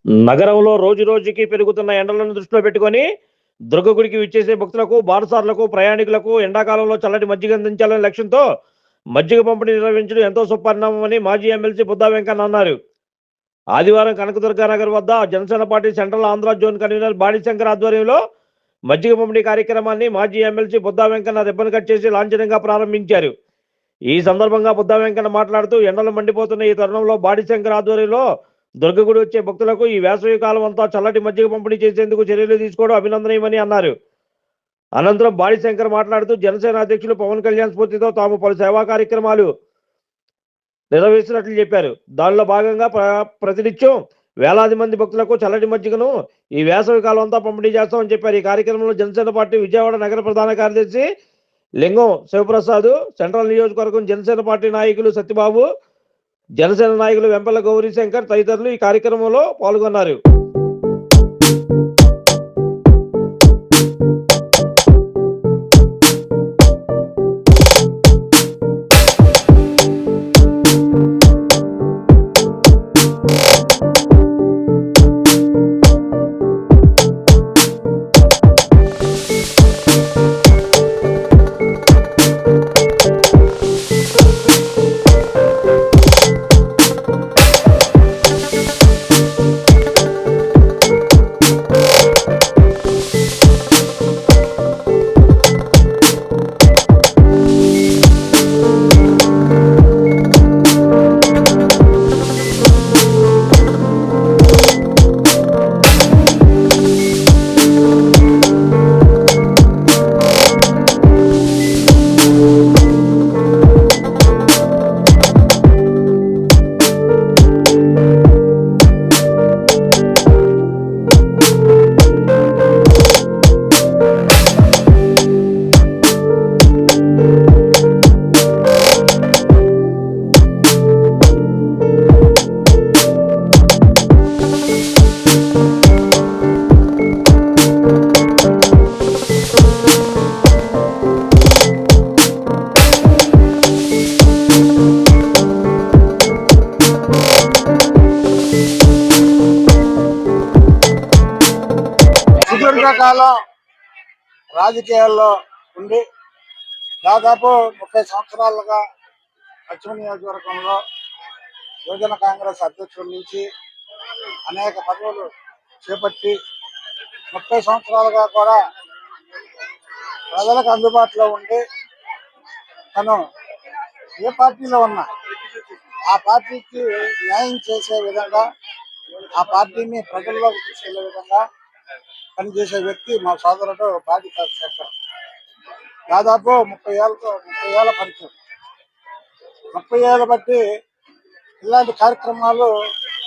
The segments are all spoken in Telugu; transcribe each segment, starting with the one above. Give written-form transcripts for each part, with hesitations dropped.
నగరంలో రోజు రోజుకి పెరుగుతున్న ఎండలను దృష్టిలో పెట్టుకొని దుర్గగుడికి విచ్చేసే భక్తులకు, బాటసారులకు, ప్రయాణికులకు ఎండాకాలంలో చల్లటి మజ్జిగ అందించాలనే లక్ష్యంతో మజ్జిగ పంపిణీ నిర్వహించడం ఎంతో సుపరిణామమని మాజీ ఎమ్మెల్సీ బుద్దా వెంకన్న అన్నారు. ఆదివారం కనకదుర్గ నగర్ వద్ద Janasena party central Andhra zone convener Badishankar ఆధ్వర్యంలో మజ్జిగ పంపిణీ కార్యక్రమాన్ని మాజీ MLC Buddha Venkanna ribbon cut చేసి లాంఛనంగా ప్రారంభించారు. ఈ సందర్భంగా బుద్దా వెంకన్న మాట్లాడుతూ ఎండలు మండిపోతున్న ఈ తరుణంలో బాడిశంకర్ ఆధ్వర్యంలో దుర్గగుడి వచ్చే భక్తులకు ఈ వేసవి కాలం అంతా చల్లటి మజ్జిగ పంపిణీ చేసేందుకు చర్యలు తీసుకోవడం అభినందనీయమని అన్నారు. అనంతరం బాడిశంకర్ మాట్లాడుతూ జనసేన అధ్యక్షులు పవన్ కళ్యాణ్ స్ఫూర్తితో తాము పలు సేవా కార్యక్రమాలు నిర్వహిస్తున్నట్లు చెప్పారు. దానిలో భాగంగా ప్రతినిత్యం వేలాది మంది భక్తులకు చల్లటి మజ్జిగను ఈ వేసవి కాలం అంతా పంపిణీ చేస్తామని చెప్పారు. ఈ కార్యక్రమంలో జనసేన పార్టీ విజయవాడ నగర ప్రధాన కార్యదర్శి లింగం శివప్రసాద్, సెంట్రల్ నియోజకవర్గం జనసేన పార్టీ నాయకులు సత్యబాబు, జనసేన నాయకులు వెంపల్ల గౌరీశంకర్ తదితరులు ఈ కార్యక్రమంలో పాల్గొన్నారు. సుదీర్ఘకాలం రాజకీయాల్లో ఉండి దాదాపు 30 సంవత్సరాలుగా పశ్చిమ నియోజకవర్గంలో యువజన కాంగ్రెస్ అధ్యక్షుడి నుంచి అనేక పదవులు చేపట్టి 30 సంవత్సరాలుగా కూడా ప్రజలకు అందుబాటులో ఉండి తను ఏ పార్టీలో ఉన్నా ఆ పార్టీకి న్యాయం చేసే విధంగా, ఆ పార్టీని ప్రజల్లోకి తీసుకెళ్లే విధంగా పనిచేసే వ్యక్తి మా సోదరుడు బాడిశంకర్. దాదాపు 30 ఏళ్ళ పరిచయం. 30 ఏళ్ళ బట్టి ఇలాంటి కార్యక్రమాలు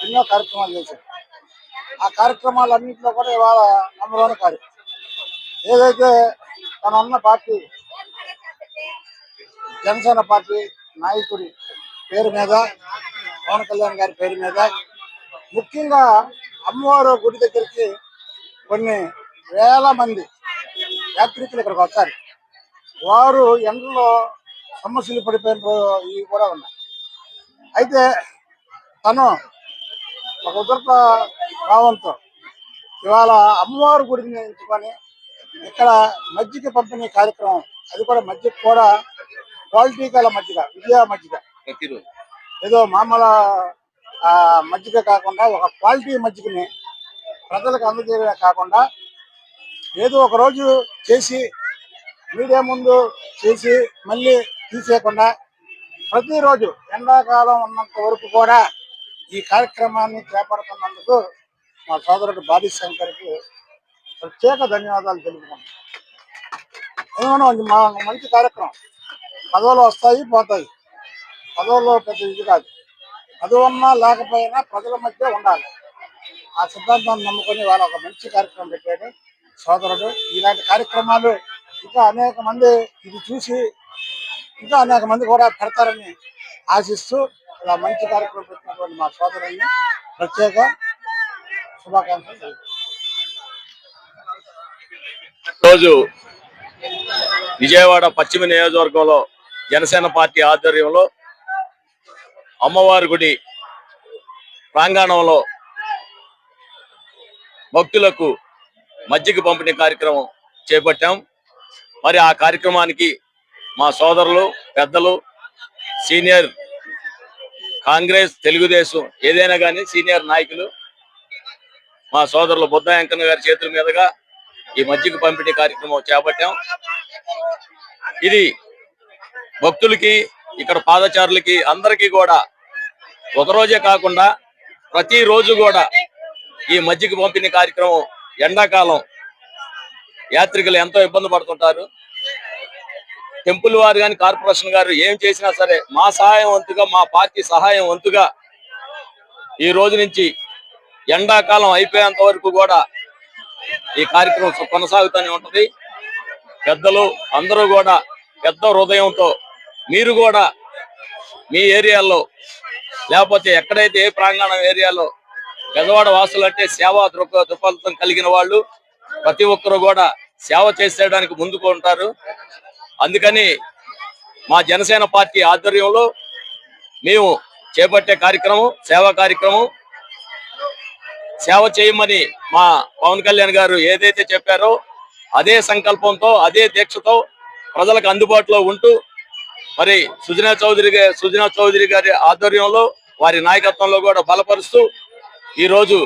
ఎన్నో కార్యక్రమాలు చేశారు. ఆ కార్యక్రమాలన్నింటిలో కూడా ఇవాళ నంబర్ 1 కార్యక్రమం ఏదైతే తన ఉన్న పార్టీ జనసేన పార్టీ నాయకుడి పేరు మీద, పవన్ కళ్యాణ్ గారి పేరు మీద, ముఖ్యంగా అమ్మవారు గుడి దగ్గరికి కొన్ని వేల మంది యాత్రికులు ఇక్కడికి వస్తారు. వారు ఎండలో సమస్యలు పడిపోయిన ఇవి కూడా ఉన్నాయి. అయితే తను ఒక ఉదర్త భావంతో ఇవాళ అమ్మవారి గుడిని ఎంచుకొని ఇక్కడ మజ్జిగ పంపిణీ కార్యక్రమం, అది కూడా మజ్జిగ కూడా క్వాలిటీ గల మజ్జిగ, విజయ మజ్జిగ, ఏదో మామూలు మజ్జిగ కాకుండా ఒక క్వాలిటీ మజ్జిగని ప్రజలకు అందజేయడమే కాకుండా ఏదో ఒక రోజు చేసి మీడియా ముందు చేసి మళ్ళీ తీసేయకుండా ప్రతిరోజు ఎండాకాలం ఉన్నంత వరకు కూడా ఈ కార్యక్రమాన్ని చేపడుతున్నందుకు మా సోదరుడు బాడిశంకర్కి ప్రత్యేక ధన్యవాదాలు తెలుపుకున్నాం. ఏమన్నా మంచి కార్యక్రమం, పదవులు వస్తాయి పోతాయి, పదవుల్లో పెద్ద ఇది కాదు, పదవి ఉన్నా లేకపోయినా ప్రజల మధ్య ఉండాలి. ఆ సిద్ధాంతాన్ని నమ్ముకొని వాళ్ళ ఒక మంచి కార్యక్రమం పెట్టాడు సోదరుడు. ఇలాంటి కార్యక్రమాలు ఇంకా అనేక మంది ఇది చూసి ఇంకా అనేక మంది కూడా పెడతారని ఆశిస్తూ ఇలా మంచి కార్యక్రమం పెట్టినటువంటి మా సోదరుల్ని ప్రత్యేక శుభాకాంక్షలు. రోజు విజయవాడ పశ్చిమ నియోజకవర్గంలో జనసేన పార్టీ ఆధ్వర్యంలో అమ్మవారి గుడి ప్రాంగణంలో భక్తులకు మజ్జిగ పంపిణీ కార్యక్రమం చేపట్టాం. మరి ఆ కార్యక్రమానికి మా సోదరులు, పెద్దలు, సీనియర్ కాంగ్రెస్, తెలుగుదేశం ఏదైనా కానీ సీనియర్ నాయకులు, మా సోదరులు బుద్ధ వెంకన్న గారి చేతుల మీదుగా ఈ మజ్జిగ పంపిణీ కార్యక్రమం చేపట్టాం. ఇది భక్తులకి, ఇక్కడ పాదచారులకి అందరికీ కూడా ఒకరోజే కాకుండా ప్రతిరోజు కూడా ఈ మజ్జిగ పంపిణీ కార్యక్రమం, ఎండాకాలం యాత్రికులు ఎంతో ఇబ్బంది పడుతుంటారు. టెంపుల్ వారు కానీ కార్పొరేషన్ గారు ఏం చేసినా సరే మా సహాయం వంతుగా, మా పార్టీ సహాయం వంతుగా ఈ రోజు నుంచి ఎండాకాలం అయిపోయేంత వరకు కూడా ఈ కార్యక్రమం కొనసాగుతూనే ఉంటది. పెద్దలు అందరూ కూడా పెద్ద హృదయంతో మీరు కూడా మీ ఏరియాలో లేకపోతే ఎక్కడైతే ఏ ప్రాంగణం ఏరియాలో పెదవాడ వాసులు అంటే సేవా దృక్పథం కలిగిన వాళ్ళు ప్రతి ఒక్కరు కూడా సేవ చేసేయడానికి ముందుకు ఉంటారు. అందుకని మా జనసేన పార్టీ ఆధ్వర్యంలో మేము చేపట్టే కార్యక్రమం సేవా కార్యక్రమం. సేవ చేయమని మా పవన్ కళ్యాణ్ గారు ఏదైతే చెప్పారో అదే సంకల్పంతో, అదే దీక్షతో ప్రజలకు అందుబాటులో ఉంటూ మరి సుజనా చౌదరి గారి ఆధ్వర్యంలో, వారి నాయకత్వంలో కూడా బలపరుస్తూ ఈ రోజు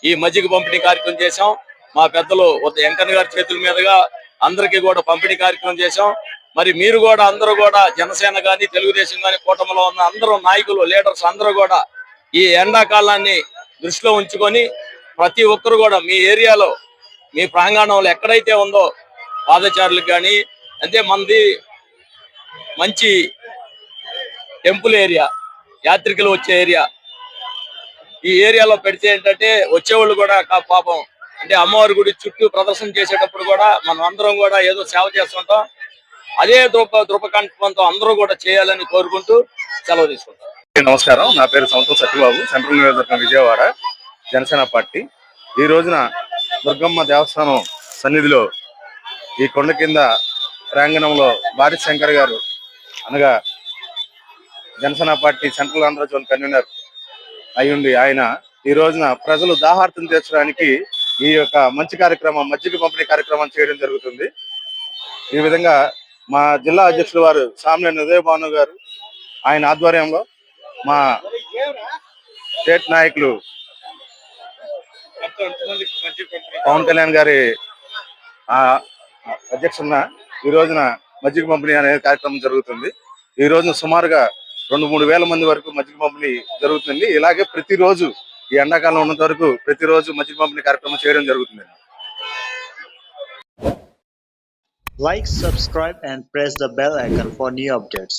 ఈ మజ్జిగ పంపిణీ కార్యక్రమం చేశాం. మా పెద్దలు వెంకన్న గారి చేతుల మీదుగా అందరికీ కూడా పంపిణీ కార్యక్రమం చేశాం. మరి మీరు కూడా అందరూ కూడా జనసేన గాని, తెలుగుదేశం గాని, కూటమిలో ఉన్న అందరూ నాయకులు, లీడర్స్ అందరూ కూడా ఈ ఎండాకాలాన్ని దృష్టిలో ఉంచుకొని ప్రతి ఒక్కరు కూడా మీ ఏరియాలో, మీ ప్రాంగణంలో ఎక్కడైతే ఉందో పాదచారులకు కానీ, అంటే మనది మంచి టెంపుల్ ఏరియా, యాత్రికులు వచ్చే ఏరియా, ఈ ఏరియాలో పెడితే ఏంటంటే వచ్చేవాళ్ళు కూడా పాపం అంటే అమ్మవారి గుడి చుట్టూ ప్రదర్శన చేసేటప్పుడు కూడా మనం అందరం కూడా ఏదో సేవ చేస్తుంటాం. అదే దృపకంఠంతో అందరూ కూడా చేయాలని కోరుకుంటూ సెలవు తీసుకుంటాం. నమస్కారం, నా పేరు సంతోష్ సత్యబాబు, సెంట్రల్ నియోజకవర్గం విజయవాడ, జనసేన పార్టీ. ఈ రోజున దుర్గమ్మ దేవస్థానం సన్నిధిలో ఈ కొండ కింద ప్రాంగణంలో బారి శంకర్ గారు అనగా Janasena party central Andhra zone convener అయ్యుండి ఆయన ఈ రోజున ప్రజలు దాహార్తం తీర్చడానికి ఈ యొక్క మంచి కార్యక్రమం, మజ్జిగ పంపిణీ కార్యక్రమం చేయడం జరుగుతుంది. ఈ విధంగా మా జిల్లా అధ్యక్షులు వారు సామినేని ఉదయ భాను గారు ఆయన ఆధ్వర్యంలో, మా స్టేట్ నాయకులు పవన్ కళ్యాణ్ గారి అధ్యక్షతన ఈ రోజున మజ్జిగ పంపిణీ అనే కార్యక్రమం జరుగుతుంది. ఈ రోజున సుమారుగా 2-3 వేల మంది వరకు మజ్జిగ పంపిణీ జరుగుతుంది. ఇలాగే ప్రతిరోజు ఈ ఎండాకాలం ఉన్నంత వరకు ప్రతిరోజు మజ్జిగ పంపిణీ కార్యక్రమం చేయడం జరుగుతుంది. Like, subscribe and press the bell icon for new updates.